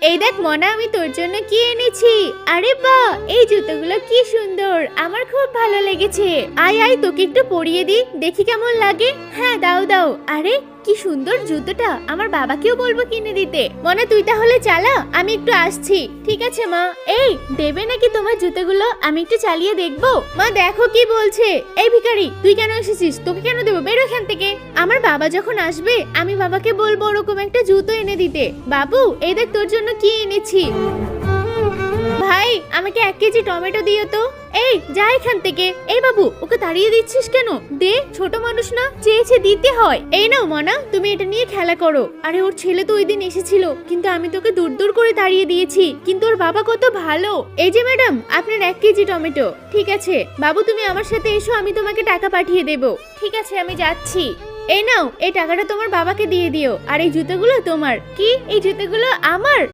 এই দেখ মনা, আমি তোর জন্য কি এনেছি। আরে বাহ, এই জুতোগুলো কি সুন্দর, আমার খুব ভালো লেগেছে। আয় আয়, তোকে একটু পরিয়ে দিই, দেখি কেমন লাগে। হ্যাঁ দাও দাও। আরে কি সুন্দর জুতোটা, আমার বাবাকেও বলবো কিনে দিতে। মনা তুই তাহলে চালা, আমি একটু আসছি। ঠিক আছে মা। এই দেবে নাকি তোমার জুতোগুলো, আমি একটু চালিয়ে দেখবো। মা দেখো কি বলছে। এই ভিখারি, তুই কেন এসেছিস? তোকে কেন দেবো, বেরো এখান থেকে। আমার বাবা যখন আসবে আমি বাবাকে বলবো ওরকম একটা জুতো এনে দিতে। বাবু এই দেখ তোর জন্য কি এনেছি। ভাই আমাকে 1 কেজি টমেটো দিও তো। এই যা এখান থেকে। এই বাবু, ওকে তাড়িয়ে দিচ্ছিস কেন? দে, ছোট মানুষ না, চেয়েছে দিতে হয়। এই নাও মনা, তুমি এটা নিয়ে খেলা করো। আরে ওর ছেলে তো ওই দিন এসেছিল, কিন্তু আমি তোকে দূর দূর করে তাড়িয়ে দিয়েছি, কিন্তু ওর বাবা কত ভালো। এই যে ম্যাডাম, আপনার 1 কেজি টমেটো। ঠিক আছে বাবু, তুমি আমার সাথে এসো, আমি তোমাকে টাকা পাঠিয়ে দেব। ঠিক আছে আমি যাচ্ছি। এই নাও, এই টাকাটা তোমার বাবাকে দিয়ে দিও, আর এই জুতোগুলো তোমার। কি, এই জুতোগুলো আমার?